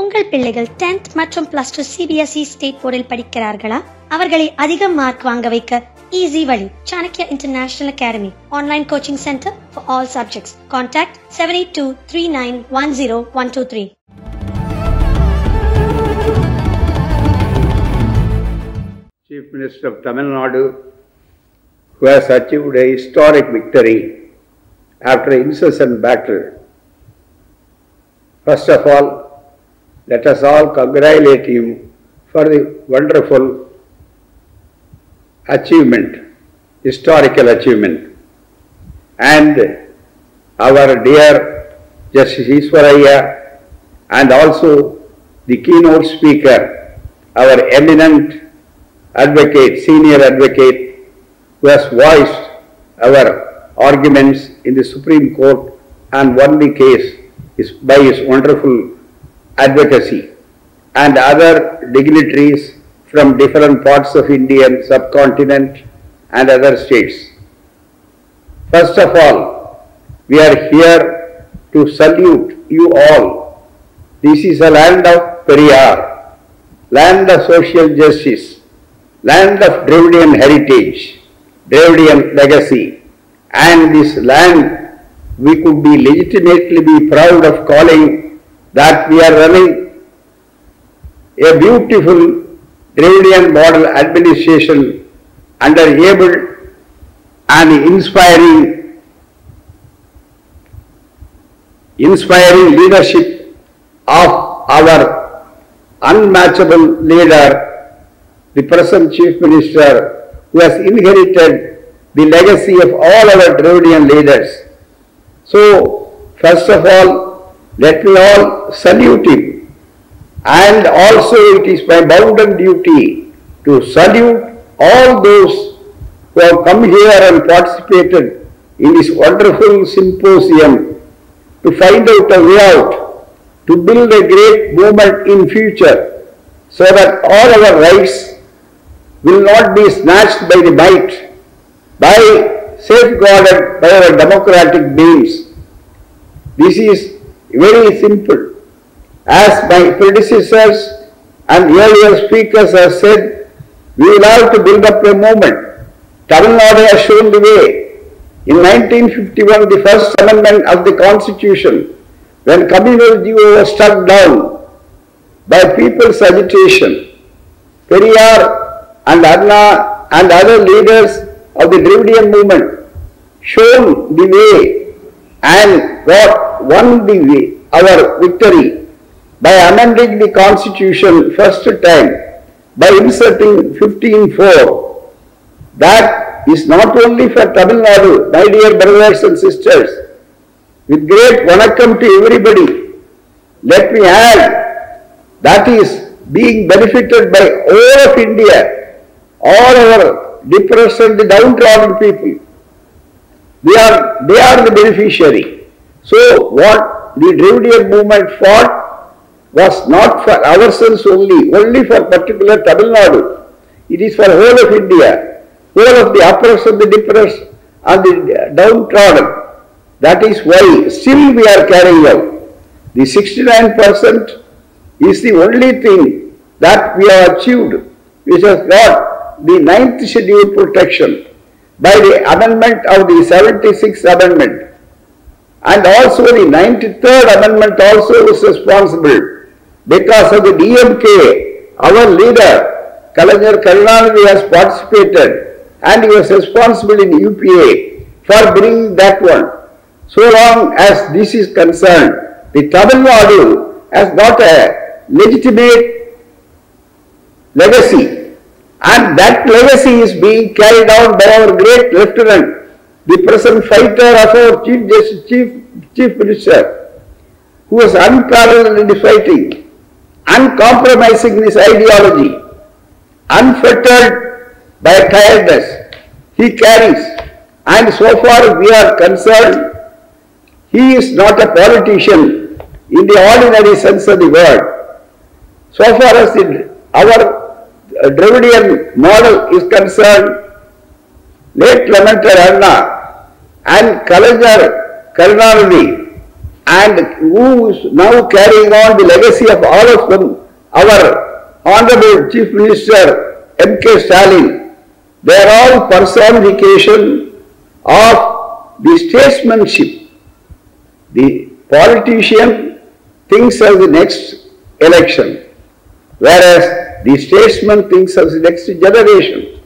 உங்கள் பிள்ளைகள் 10th மற்றும் +2 CBSE ஸ்டேட் போர்டில் படிக்கிறார்களா? அவர்களை அதிக மார்க் வாங்க வைக்க ஈஸி வழி. Chanakyaa International Academy Online Coaching Center for all subjects. Contact 7823910123. Chief Minister of Tamil Nadu, who has achieved a historic victory after incessant battle. First of all, let us all congratulate him for the wonderful achievement, historical achievement. And our dear Justice Iswaraya and also the keynote speaker, our eminent advocate, senior advocate, who has voiced our arguments in the Supreme Court and won the case by his wonderful advocacy, and other dignitaries from different parts of Indian subcontinent and other states. First of all, we are here to salute you all. This is a land of Periyar, land of social justice, land of Dravidian heritage, Dravidian legacy, and this land we could be legitimately be proud of calling that we are running a beautiful Dravidian model administration under able and inspiring leadership of our unmatchable leader, the present Chief Minister, who has inherited the legacy of all our Dravidian leaders. So, first of all, let me all salute him, and also it is my bounden duty to salute all those who have come here and participated in this wonderful symposium to find out a way out, to build a great movement in future, so that all our rights will not be snatched by the might, by safeguarded by our democratic beings. This is very simple. As my predecessors and earlier speakers have said, we will have to build up a movement. Tamil Nadu has shown the way. In 1951, the first amendment of the Constitution, when communal duo was struck down by people's agitation, Periyar and Anna and other leaders of the Dravidian movement shown the way and won the way, our victory, by amending the Constitution first time, by inserting 15(4). That is not only for Tamil Nadu, my dear brothers and sisters. With great vanakkam to everybody, let me add, that is being benefited by all of India, all our depressed and the downtrodden people. They are the beneficiary. So what the Dravidian movement fought was not for ourselves only for particular Tamil Nadu. It is for whole of India, whole of the oppressed and the depressed and the downtrodden. That is why still we are carrying out. The 69% is the only thing that we have achieved, which has got the 9th schedule protection by the amendment of the 76th amendment. And also the 93rd amendment also was responsible because of the DMK. Our leader, Kalaignar Karunanidhi, has participated and he was responsible in UPA for bringing that one. So long as this is concerned, the Tamil Nadu has got a legitimate legacy, and that legacy is being carried out by our great lieutenant, the present fighter of our Chief Minister, who was unparalleled in his fighting, uncompromising in his ideology, unfettered by tiredness. He carries, and so far we are concerned, he is not a politician in the ordinary sense of the word. So far as our Dravidian model is concerned, late lamented Anna and Kalaignar Karunanidhi and who is now carrying on the legacy of all of them, our Honorable Chief Minister M.K. Stalin. They are all personification of the statesmanship. The politician thinks of the next election, whereas the statesman thinks of the next generation.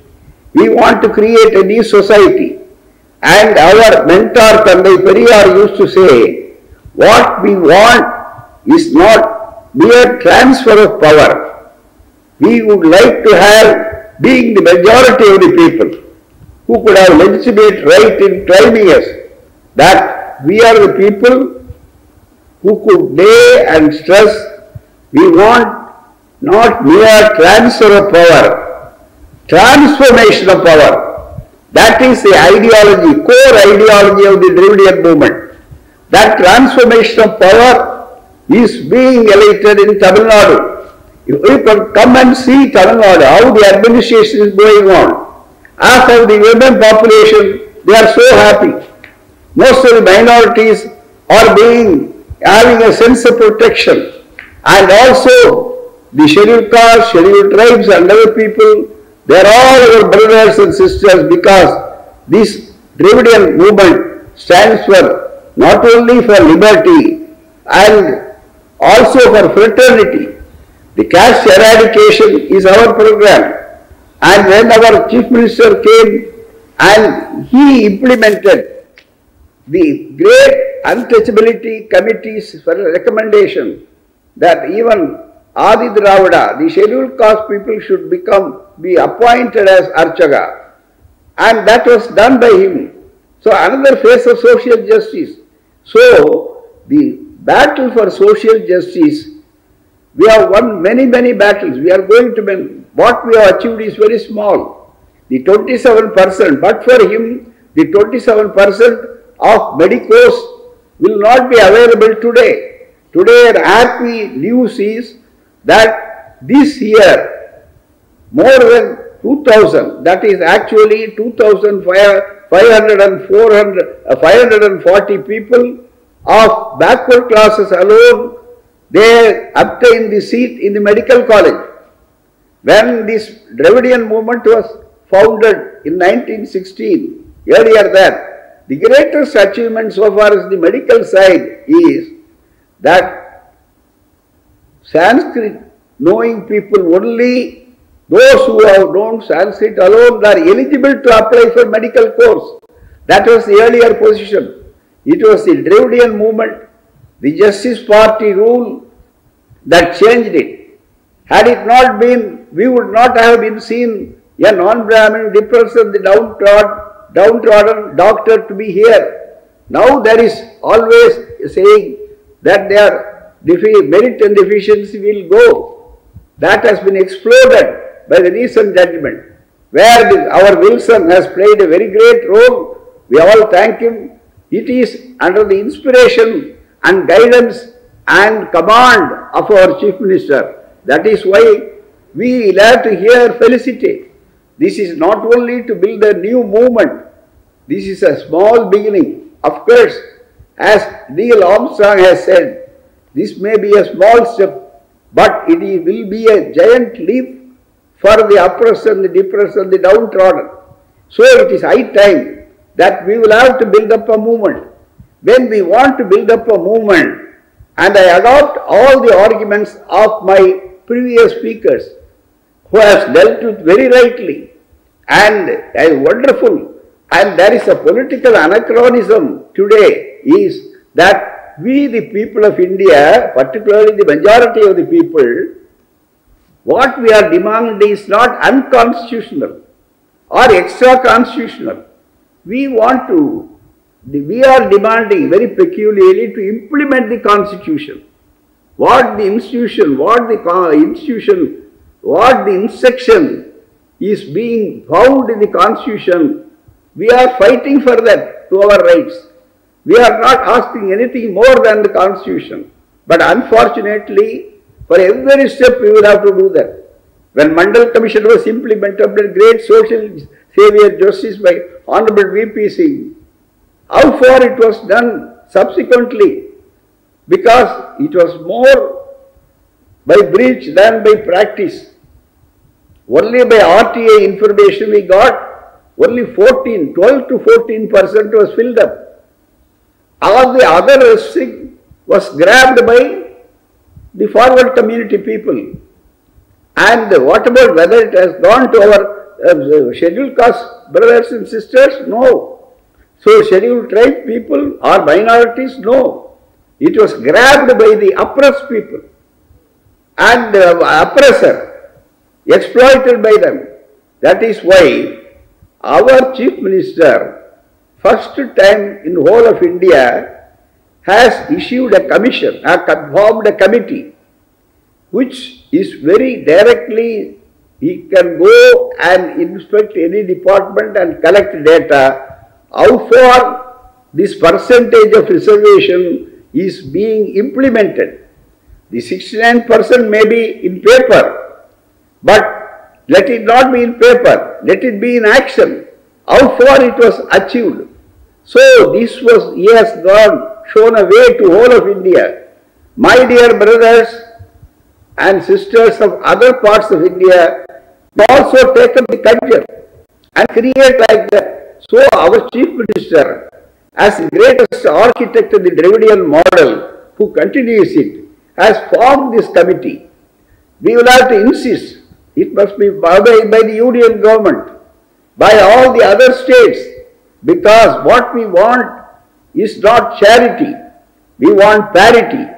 We want to create a new society, and our mentor Tandai Periyar used to say, what we want is not mere transfer of power. We would like to have, being the majority of the people, who could have legitimate right in claiming us, that we are the people who could lay and stress, we want not mere transfer of power, transformation of power. That is the ideology, core ideology of the Dravidian movement. That transformation of power is being elated in Tamil Nadu. You can come and see Tamil Nadu, how the administration is going on. Half of the women population, they are so happy. Most of the minorities are having a sense of protection. And also the scheduled castes, scheduled tribes and other people, they are all our brothers and sisters, because this Dravidian movement stands for not only for liberty and also for fraternity. The caste eradication is our program. And when our Chief Minister came and he implemented the great untouchability committees for recommendation that even Adi Dravida, the scheduled caste people, should be appointed as Archaka. And that was done by him. So another phase of social justice. So the battle for social justice, we have won many battles. We are going to win. What we have achieved is very small. The 27%, but for him, the 27% of medicos will not be available today. Today, happy news is that this year, more than 2,000, that is actually 540 people of backward classes alone, they obtained the seat in the medical college. When this Dravidian movement was founded in 1916, earlier that, the greatest achievement so far as the medical side is that Sanskrit knowing people, only those who have known Sanskrit alone are eligible to apply for medical course. That was the earlier position. It was the Dravidian movement, the Justice Party rule that changed it. Had it not been, we would not have been seen a non-Brahmin, depressed and the downtrodden doctor to be here. Now there is always saying that their merit and deficiency will go. That has been exploded by the recent judgment, where our Wilson has played a very great role. We all thank him. It is under the inspiration and guidance and command of our Chief Minister. That is why we will have to here felicitate. This is not only to build a new movement. This is a small beginning. Of course, as Neil Armstrong has said, this may be a small step, but it will be a giant leap for the oppressed and the depressed and the downtrodden. So it is high time that we will have to build up a movement. When we want to build up a movement, and I adopt all the arguments of my previous speakers, who has dealt with very rightly and is wonderful, and there is a political anachronism today, is that we the people of India, particularly the majority of the people, what we are demanding is not unconstitutional or extra-constitutional. We are demanding very peculiarly to implement the Constitution. What the instruction is being found in the Constitution, we are fighting for that to our rights. We are not asking anything more than the Constitution. But unfortunately, for every step we will have to do that. When Mandal Commission was implemented, great social savior justice by Honorable V.P. Singh, how far it was done subsequently, because it was more by breach than by practice. Only by RTA information we got, only 12 to 14% was filled up. All the other restriction was grabbed by the forward community people. And what about whether it has gone to our scheduled caste brothers and sisters? No. So scheduled tribe people or minorities? No. It was grabbed by the oppressed people and oppressor, exploited by them. That is why our Chief Minister, first time in whole of India, has issued a commission, formed a committee, which is very directly, he can go and inspect any department and collect data, how far this percentage of reservation is being implemented. The 69% may be in paper, but let it not be in paper, let it be in action. How far it was achieved. So this was, he has shown a way to whole of India. My dear brothers and sisters of other parts of India also take up the culture and create like that. So our Chief Minister, as the greatest architect of the Dravidian model, who continues it, has formed this committee. We will have to insist, it must be by the union government, by all the other states, because what we want is not charity, we want parity.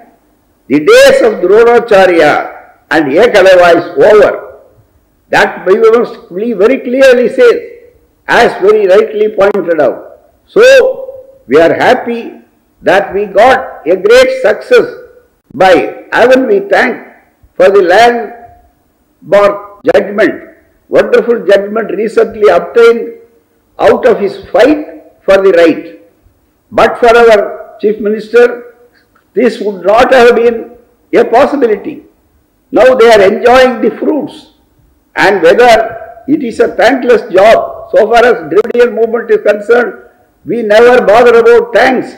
The days of Dronacharya and Ekadeva is over. That we must very clearly say, as very rightly pointed out. So, we are happy that we got a great success by, haven't we thanked for the landmark judgment, wonderful judgment recently obtained out of his fight for the right. But for our Chief Minister, this would not have been a possibility. Now they are enjoying the fruits, and whether it is a thankless job, so far as Dravidian movement is concerned, we never bother about thanks.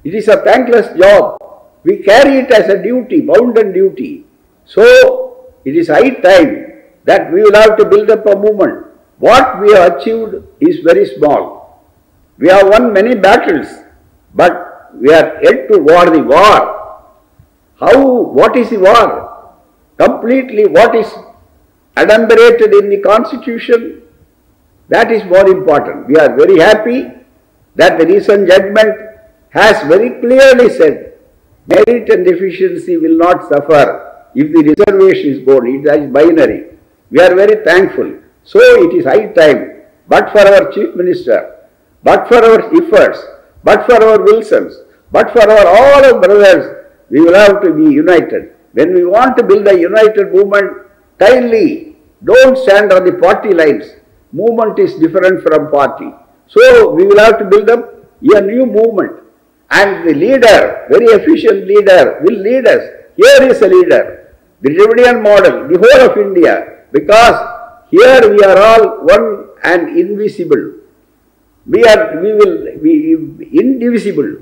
It is a thankless job. We carry it as a duty, bounden duty. So it is high time that we will have to build up a movement. What we have achieved is very small. We have won many battles, but we are yet to war the war. What is the war? Completely what is adumbrated in the Constitution, that is more important. We are very happy that the recent judgment has very clearly said merit and deficiency will not suffer if the reservation is gone. It is binary. We are very thankful. So it is high time, but for our Chief Minister, but for our efforts, but for our Wilsons, but for all our brothers, we will have to be united. When we want to build a united movement, kindly don't stand on the party lines. Movement is different from party. So we will have to build up a new movement. And the leader, very efficient leader, will lead us. Here is a leader, the Dravidian model, the whole of India, because here we are all one and invisible. We will be indivisible.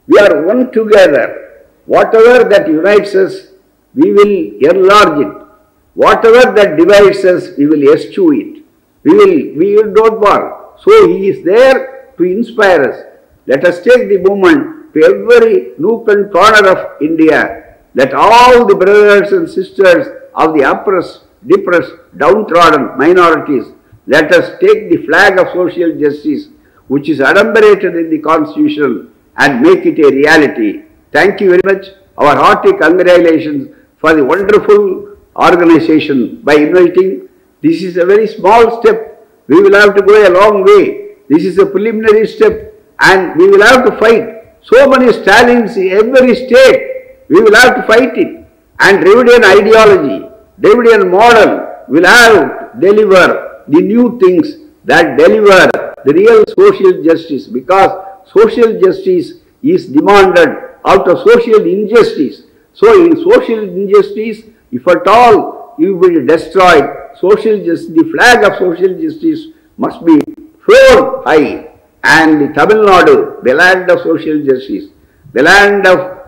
We are one together. Whatever that unites us, we will enlarge it. Whatever that divides us, we will eschew it. We will not war. So he is there to inspire us. Let us take the movement to every nook and corner of India. Let all the brothers and sisters of the oppressed, depressed, downtrodden minorities, let us take the flag of social justice, which is adumbrated in the Constitution, and make it a reality. Thank you very much. Our hearty congratulations for the wonderful organization by inviting. This is a very small step. We will have to go a long way. This is a preliminary step, and we will have to fight. So many Stalins in every state, we will have to fight it. And Dravidian ideology, Dravidian model will have to deliver the new things that deliver the real social justice, because social justice is demanded out of social injustice. So in social injustice, if at all you will be destroyed, social justice, the flag of social justice must be flown high. And the Tamil Nadu, the land of social justice, the land of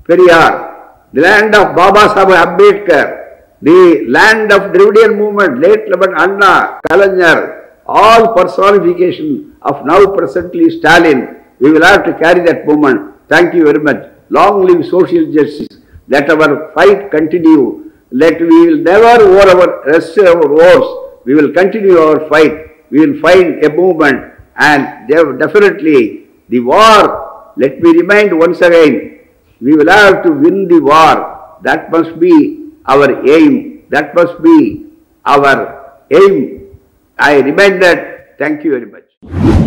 Periyar, the land of Baba Saheb Ambedkar, the land of Dravidian movement, late Laban Anna, Kalaignar, all personification of now presently Stalin. We will have to carry that movement. Thank you very much. Long live social justice. Let our fight continue. Let we will never rest our wars. We will continue our fight. We will find a movement, and definitely the war. Let me remind once again, we will have to win the war. That must be our aim. That must be our aim. I remind that. Thank you very much.